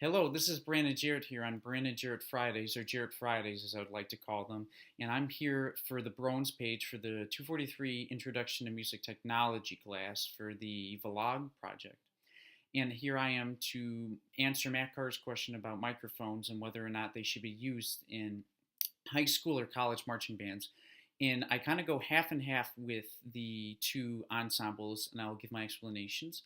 Hello, this is Brandon Jarrett here on Brandon Jarot Fridays, or Jarot Fridays as I would like to call them. And I'm here for the Bronze page for the 243 Introduction to Music Technology class for the Vlog project. And here I am to answer Matt Carr's question about microphones and whether or not they should be used in high school or college marching bands. And I kind of go half and half with the two ensembles, and I'll give my explanations.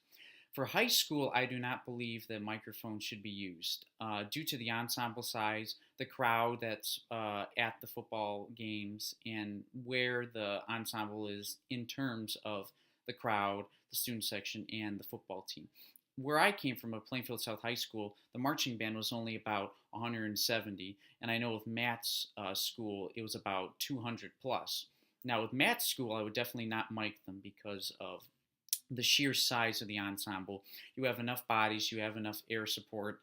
For high school, I do not believe that microphones should be used due to the ensemble size, the crowd that's at the football games, and where the ensemble is in terms of the crowd, the student section, and the football team. Where I came from, at Plainfield South High School, the marching band was only about 170, and I know with Matt's school, it was about 200 plus. Now, with Matt's school, I would definitely not mic them because of the sheer size of the ensemble. You have enough bodies, you have enough air support,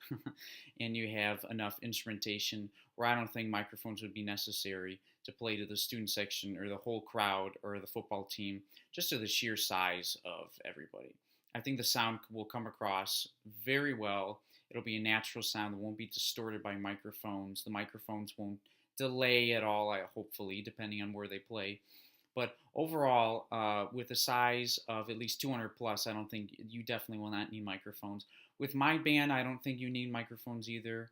and you have enough instrumentation where I don't think microphones would be necessary to play to the student section or the whole crowd or the football team, just to the sheer size of everybody. I think the sound will come across very well. It'll be a natural sound that won't be distorted by microphones. The microphones won't delay at all, hopefully, depending on where they play. But overall, with a size of at least 200 plus, I don't think you definitely will not need microphones. With my band, I don't think you need microphones either.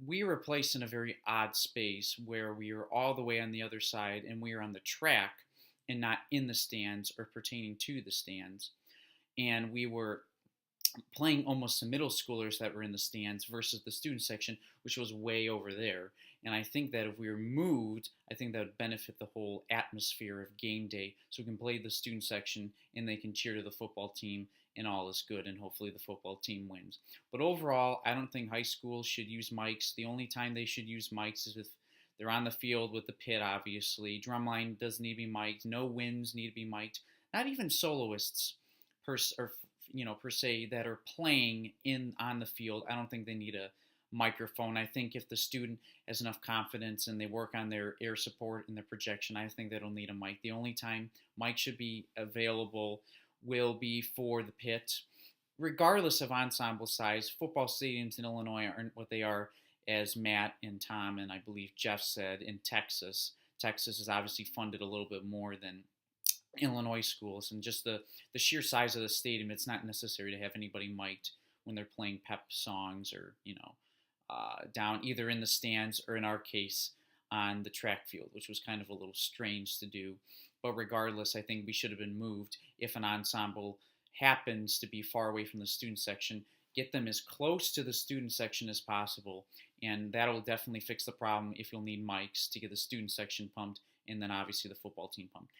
We were placed in a very odd space where we are all the way on the other side and we are on the track and not in the stands or pertaining to the stands. And we were playing almost the middle schoolers that were in the stands versus the student section, which was way over there. And I think that if we were moved, I think that would benefit the whole atmosphere of game day. So we can play the student section and they can cheer to the football team and all is good and hopefully the football team wins. But overall, I don't think high school should use mics. The only time they should use mics is if they're on the field with the pit, obviously. Drumline doesn't need to be mic'd. No winds need to be mic'd. Not even soloists per se that are playing in on the field. I don't think they need a microphone. I think if the student has enough confidence and they work on their air support and their projection, I think they don't need a mic. The only time mic should be available will be for the pit. Regardless of ensemble size, football stadiums in Illinois aren't what they are as Matt and Tom and I believe Jeff said in Texas. Texas is obviously funded a little bit more than Illinois schools, and just the sheer size of the stadium, it's not necessary to have anybody mic'd when they're playing pep songs or down either in the stands or in our case on the track field, which was kind of a little strange to do. But regardless, I think we should have been moved if an ensemble happens to be far away from the student section. Get them as close to the student section as possible, and that'll definitely fix the problem if you'll need mics to get the student section pumped and then obviously the football team pumped.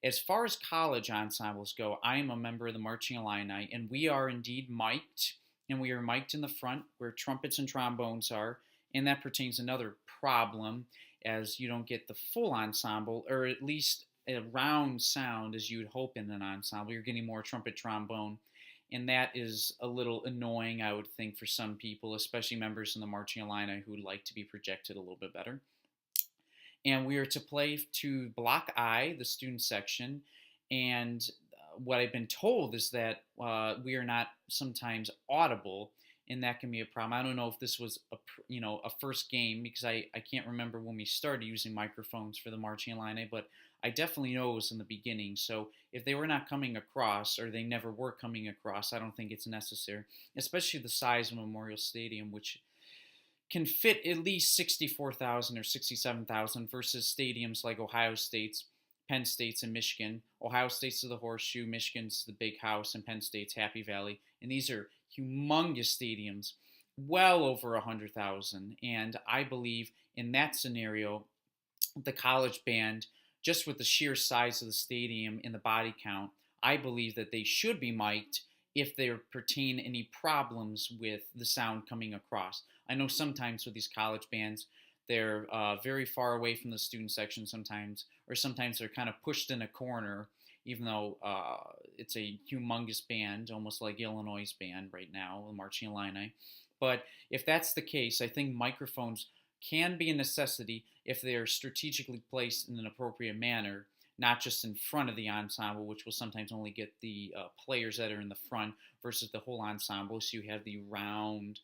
As far as college ensembles go, I am a member of the Marching Illini, and we are indeed mic'd, and we are mic'd in the front where trumpets and trombones are, and that pertains another problem as you don't get the full ensemble, or at least a round sound as you'd hope in an ensemble. You're getting more trumpet, trombone, and that is a little annoying, I would think, for some people, especially members in the Marching Illini who would like to be projected a little bit better. And we are to play to Block I, the student section. And what I've been told is that we are not sometimes audible, and that can be a problem. I don't know if this was a first game because I can't remember when we started using microphones for the Marching Illini, but I definitely know it was in the beginning. So if they were not coming across or they never were coming across, I don't think it's necessary, especially the size of Memorial Stadium, which can fit at least 64,000 or 67,000 versus stadiums like Ohio State's, Penn State's, and Michigan. Ohio State's the Horseshoe, Michigan's the Big House, and Penn State's Happy Valley. And these are humongous stadiums, well over 100,000. And I believe in that scenario, the college band, just with the sheer size of the stadium and the body count, I believe that they should be mic'd if there pertain any problems with the sound coming across. I know sometimes with these college bands, they're very far away from the student section sometimes, or sometimes they're kind of pushed in a corner, even though it's a humongous band, almost like Illinois' band right now, the Marching Illini. But if that's the case, I think microphones can be a necessity if they are strategically placed in an appropriate manner, not just in front of the ensemble, which will sometimes only get the players that are in the front versus the whole ensemble. So you have the round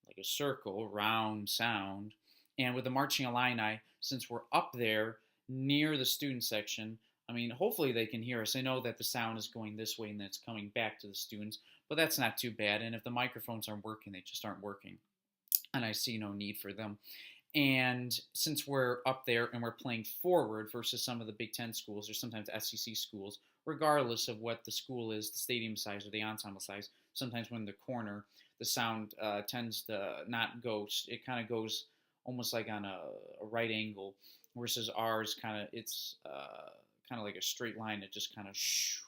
like a circle, round sound. And with the marching Illini, since we're up there near the student section, I mean, hopefully they can hear us. I know that the sound is going this way and that it's coming back to the students, but that's not too bad. And if the microphones aren't working, they just aren't working. And I see no need for them. And since we're up there and we're playing forward versus some of the Big Ten schools or sometimes SEC schools, regardless of what the school is, the stadium size or the ensemble size, sometimes when the corner, the sound tends to not go, it kind of goes almost like on a right angle, versus ours it's kind of like a straight line. It just kind of shoo,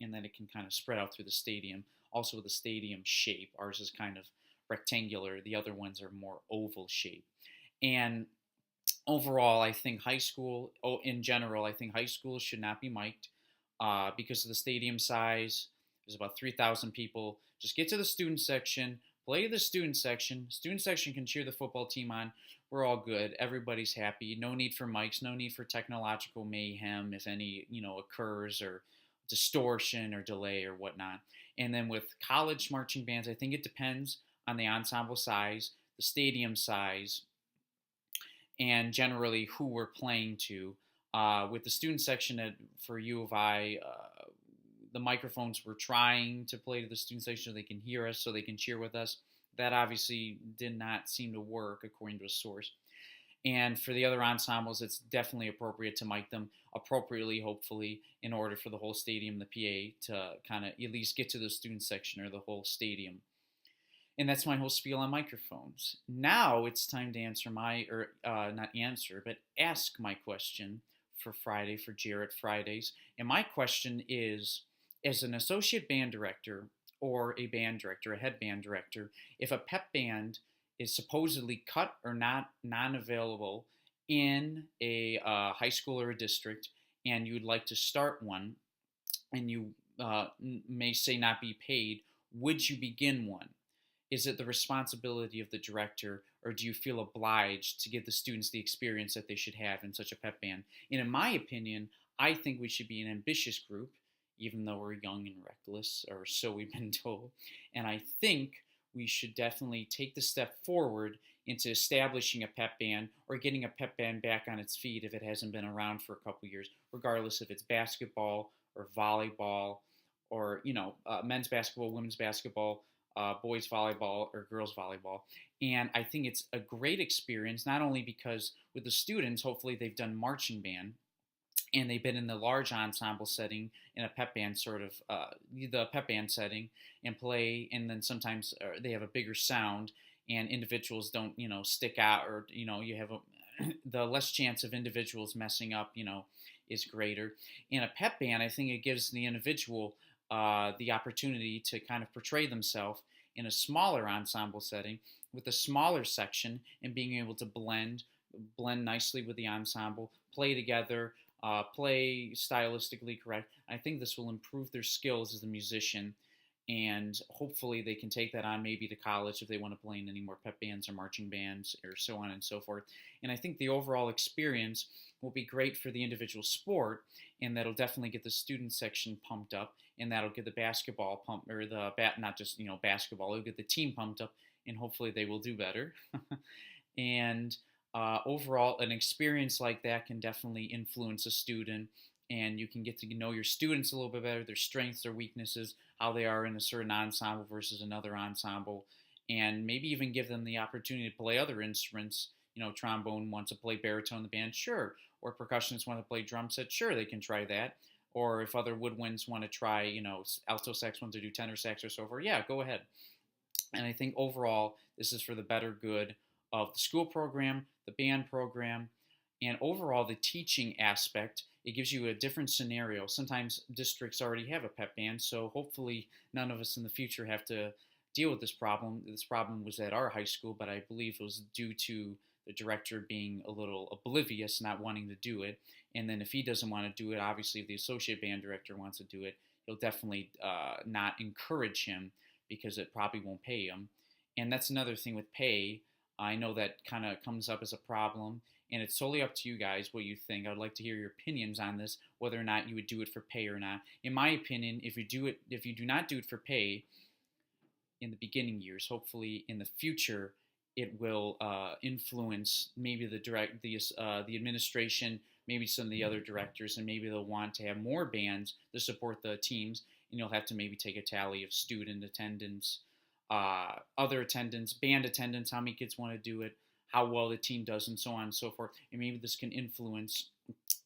and then it can kind of spread out through the stadium. Also, with the stadium shape, ours is kind of rectangular. The other ones are more oval shape. And overall, I think in general, I think high schools should not be mic'd because of the stadium size. There's about 3,000 people. Just get to the student section, play the student section. Student section can cheer the football team on. We're all good. Everybody's happy. No need for mics. No need for technological mayhem if any, occurs, or distortion or delay or whatnot. And then with college marching bands, I think it depends on the ensemble size, the stadium size, and generally who we're playing to. With the student section for U of I, the microphones were trying to play to the student section so they can hear us, so they can cheer with us. That obviously did not seem to work according to a source. And for the other ensembles, it's definitely appropriate to mic them appropriately, hopefully, in order for the whole stadium, the PA, to kind of at least get to the student section or the whole stadium. And that's my whole spiel on microphones. Now it's time to answer not answer, but ask my question for Friday, for Jarot Fridays. And my question is, as an associate band director or a band director, a head band director, if a pep band is supposedly cut or non-available in a high school or a district, and you'd like to start one, and you may say not be paid, would you begin one? Is it the responsibility of the director, or do you feel obliged to give the students the experience that they should have in such a pep band? And in my opinion, I think we should be an ambitious group, even though we're young and reckless, or so we've been told. And I think we should definitely take the step forward into establishing a pep band or getting a pep band back on its feet if it hasn't been around for a couple years, regardless if it's basketball or volleyball or, men's basketball, women's basketball, boys volleyball or girls volleyball. And I think it's a great experience, not only because with the students, hopefully they've done marching band and they've been in the large ensemble setting in a pep band the pep band setting and play, and then sometimes they have a bigger sound and individuals don't, stick out, or, you have the less chance of individuals messing up, is greater. In a pep band, I think it gives the individual the opportunity to kind of portray themselves in a smaller ensemble setting with a smaller section and being able to blend nicely with the ensemble, play together, play stylistically correct. I think this will improve their skills as a musician, and hopefully they can take that on maybe to college if they want to play in any more pep bands or marching bands or so on and so forth. And I think the overall experience will be great for the individual sport, and that'll definitely get the student section pumped up, and that'll get the basketball pump, or not just basketball, it'll get the team pumped up, and hopefully they will do better. And overall, an experience like that can definitely influence a student, and you can get to know your students a little bit better, their strengths, their weaknesses, how they are in a certain ensemble versus another ensemble, and maybe even give them the opportunity to play other instruments. Trombone wants to play baritone in the band, sure. Or percussionists want to play drum set, sure, they can try that. Or if other woodwinds want to try, alto sax wants to do tenor sax or so forth, yeah, go ahead. And I think overall, this is for the better good of the school program, the band program, and overall the teaching aspect. It gives you a different scenario. Sometimes districts already have a pep band, so hopefully none of us in the future have to deal with this problem. This problem was at our high school, but I believe it was due to the director being a little oblivious, not wanting to do it. And then if he doesn't want to do it, obviously if the associate band director wants to do it, he'll definitely not encourage him because it probably won't pay him. And that's another thing with pay. I know that kind of comes up as a problem, and it's solely up to you guys what you think. I would like to hear your opinions on this, whether or not you would do it for pay or not. In my opinion, if you do not do it for pay, in the beginning years. Hopefully, in the future, it will influence maybe the administration, maybe some of the other directors, and maybe they'll want to have more bands to support the teams. And you'll have to maybe take a tally of student attendance, other attendance, band attendance, how many kids want to do it, how well the team does, and so on and so forth. And maybe this can influence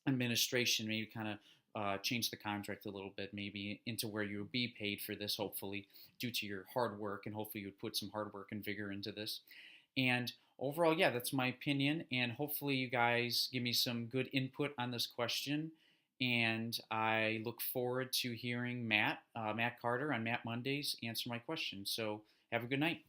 administration, maybe kind of change the contract a little bit, maybe into where you would be paid for this, hopefully, due to your hard work, and hopefully you would put some hard work and vigor into this. And overall, yeah, that's my opinion, and hopefully you guys give me some good input on this question. And I look forward to hearing Matt Carter on Matt Mondays answer my questions. So have a good night.